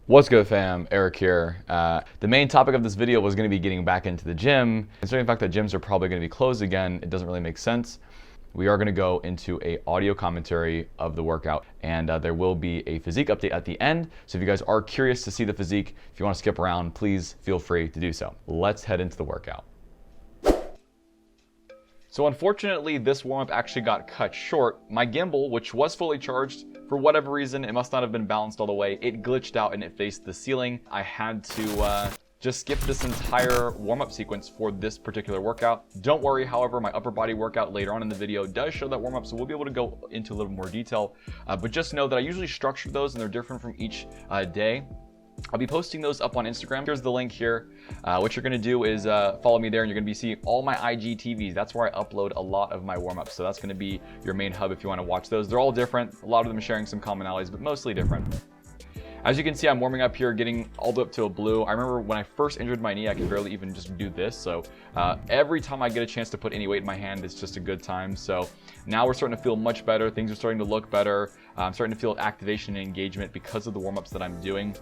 What's good, fam? Eric here. The main topic of this video was going to be getting back into the gym. Considering the fact that gyms are probably going to be closed again, it doesn't really make sense. We are going to go into a audio commentary of the workout, and there will be a physique update at the end. So if you guys are curious to see the physique, if you want to skip around, please feel free to do so. Let's head into the workout. So unfortunately, this warm-up actually got cut short. My gimbal, which was fully charged, for whatever reason, it must not have been balanced all the way. It glitched out and it faced the ceiling. I had to just skip this entire warm-up sequence for this particular workout. Don't worry, however, my upper body workout later on in the video does show that warm-up, so we'll be able to go into a little more detail. But just know that I usually structure those and they're different from each day. I'll be posting those up on Instagram. Here's the link here. What you're gonna do is follow me there, and you're gonna be seeing all my IGTVs. That's where I upload a lot of my warm-ups. So that's gonna be your main hub if you wanna watch those. They're all different. A lot of them sharing some commonalities, but mostly different. As you can see, I'm warming up here, getting all the way up to a blue. I remember when I first injured my knee, I could barely even just do this. So every time I get a chance to put any weight in my hand, it's just a good time. So now we're starting to feel much better. Things are starting to look better. I'm starting to feel activation and engagement because of the warm-ups that I'm doing.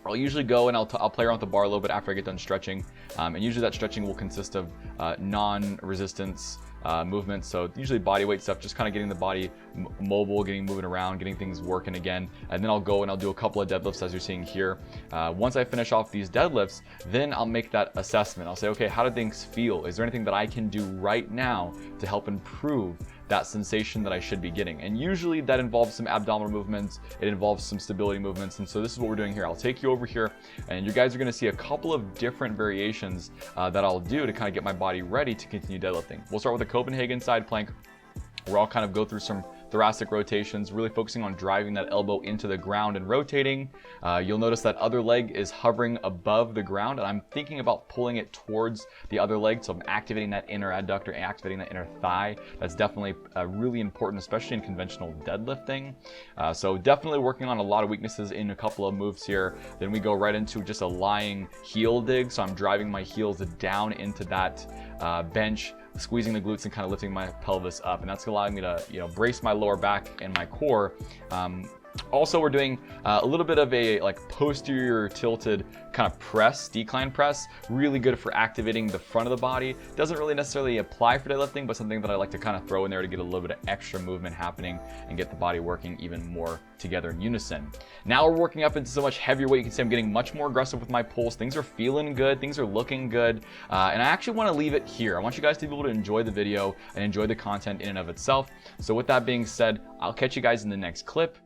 I'll usually go and I'll play around with the bar a little bit after I get done stretching. And usually that stretching will consist of non-resistance movements. So usually body weight stuff, just kind of getting the body mobile, moving around, getting things working again. And then I'll go and I'll do a couple of deadlifts as you're seeing here. Once I finish off these deadlifts, then I'll make that assessment. I'll say, okay, how do things feel? Is there anything that I can do right now to help improve that sensation that I should be getting? And usually that involves some abdominal movements, it involves some stability movements, and so this is what we're doing here. I'll take you over here, and you guys are gonna see a couple of different variations that I'll do to kind of get my body ready to continue deadlifting. We'll start with the Copenhagen side plank, where I'll kind of go through some thoracic rotations, really focusing on driving that elbow into the ground and rotating. You'll notice that other leg is hovering above the ground, and I'm thinking about pulling it towards the other leg, so I'm activating that inner adductor, activating that inner thigh. That's definitely really important, especially in conventional deadlifting. So definitely working on a lot of weaknesses in a couple of moves here. Then we go right into just a lying heel dig, so I'm driving my heels down into that bench, squeezing the glutes and kind of lifting my pelvis up, and that's allowing me to, brace my lower back and my core. Also, we're doing a little bit of a posterior tilted kind of press, decline press, really good for activating the front of the body. Doesn't really necessarily apply for deadlifting, but something that I like to kind of throw in there to get a little bit of extra movement happening and get the body working even more together in unison. Now we're working up into so much heavier weight. You can see I'm getting much more aggressive with my pulls. Things are feeling good, things are looking good, and I actually want to leave it here. I want you guys to be able to enjoy the video and enjoy the content in and of itself. So with that being said, I'll catch you guys in the next clip.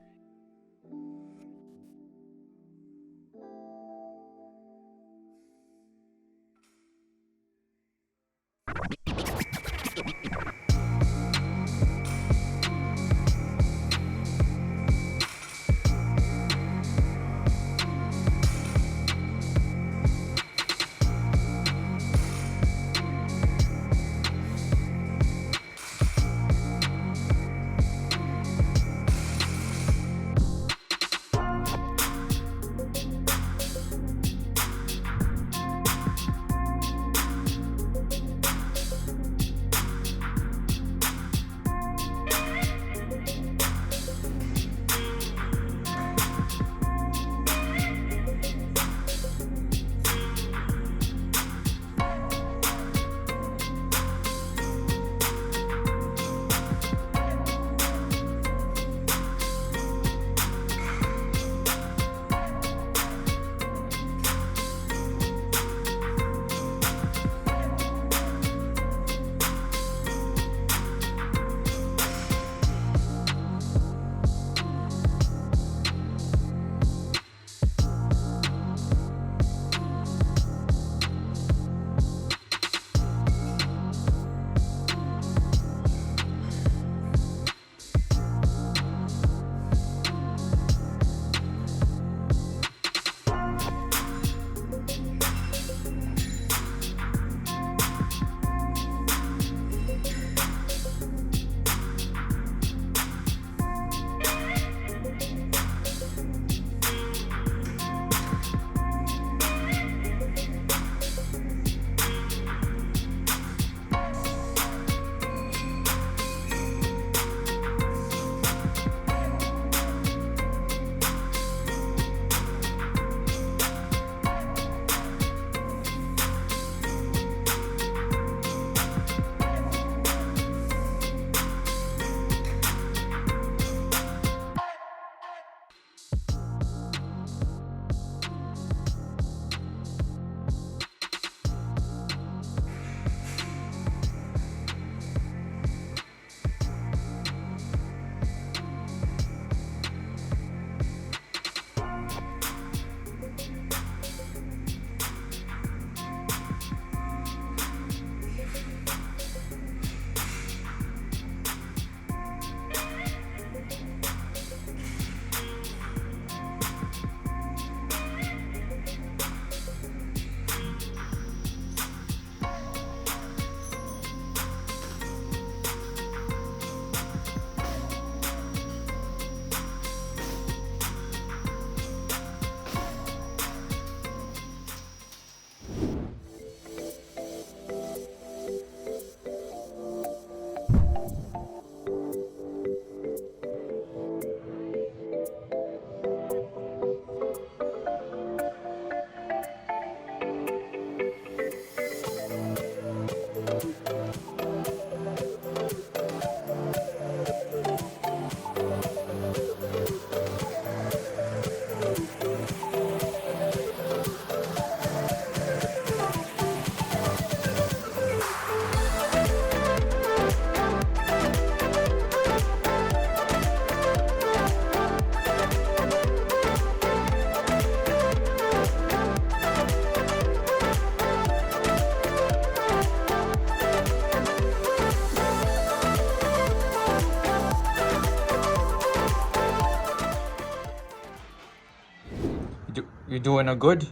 You're doing a good?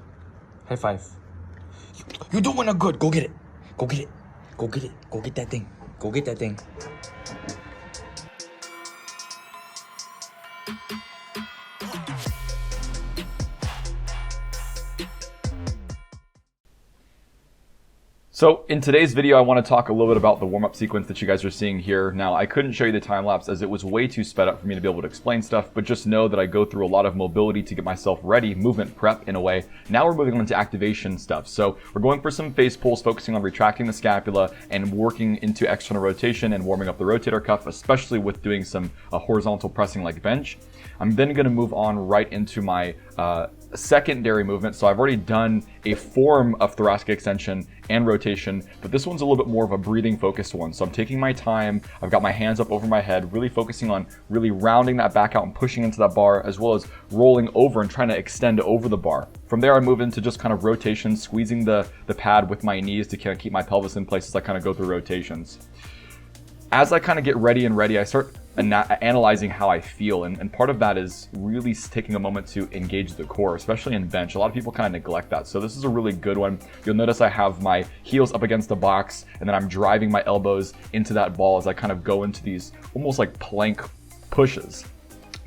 High five. You're doing a good. Go get it. Go get it. Go get it. Go get that thing. Go get that thing. So in today's video, I want to talk a little bit about the warm-up sequence that you guys are seeing here. Now, I couldn't show you the time lapse as it was way too sped up for me to be able to explain stuff, but just know that I go through a lot of mobility to get myself ready, movement prep in a way. Now we're moving on to activation stuff. So we're going for some face pulls, focusing on retracting the scapula and working into external rotation and warming up the rotator cuff, especially with doing some horizontal pressing like bench. I'm then going to move on right into my secondary movement. So I've already done a form of thoracic extension and rotation, but this one's a little bit more of a breathing focused one. So I'm taking my time, I've got my hands up over my head, really focusing on really rounding that back out and pushing into that bar, as well as rolling over and trying to extend over the bar. From there, I move into just kind of rotation, squeezing the pad with my knees to kind of keep my pelvis in place as I kind of go through rotations. As I kind of get ready, I start analyzing how I feel, and part of that is really taking a moment to engage the core, especially in bench. A lot of people kind of neglect that, so this is a really good one. You'll notice I have my heels up against the box, and then I'm driving my elbows into that ball as I kind of go into these almost like plank pushes.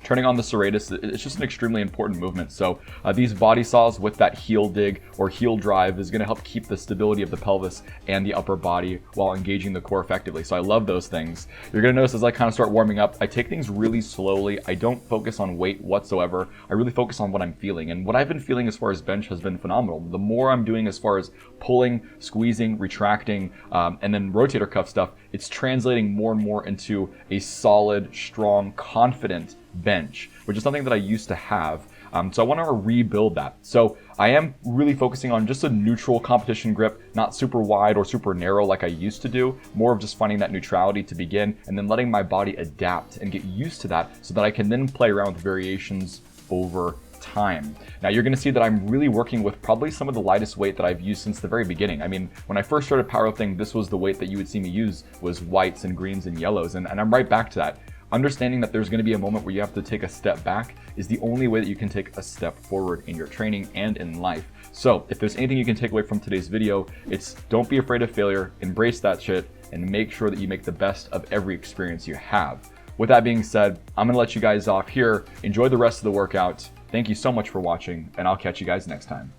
Turning on the serratus, it's just an extremely important movement. So these body saws with that heel dig or heel drive is going to help keep the stability of the pelvis and the upper body while engaging the core effectively. So I love those things. You're going to notice as I kind of start warming up, I take things really slowly. I don't focus on weight whatsoever. I really focus on what I'm feeling. And what I've been feeling as far as bench has been phenomenal. The more I'm doing as far as pulling, squeezing, retracting, and then rotator cuff stuff, it's translating more and more into a solid, strong, confident bench, which is something that I used to have. So I want to rebuild that. So I am really focusing on just a neutral competition grip, not super wide or super narrow like I used to do, more of just finding that neutrality to begin and then letting my body adapt and get used to that so that I can then play around with variations over time. Now you're going to see that I'm really working with probably some of the lightest weight that I've used since the very beginning. I mean, when I first started powerlifting, this was the weight that you would see me use, was whites and greens and yellows, and I'm right back to that. Understanding that there's going to be a moment where you have to take a step back is the only way that you can take a step forward in your training and in life. So if there's anything you can take away from today's video, it's don't be afraid of failure, embrace that shit, and make sure that you make the best of every experience you have. With that being said, I'm going to let you guys off here. Enjoy the rest of the workout. Thank you so much for watching, and I'll catch you guys next time.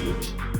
guys.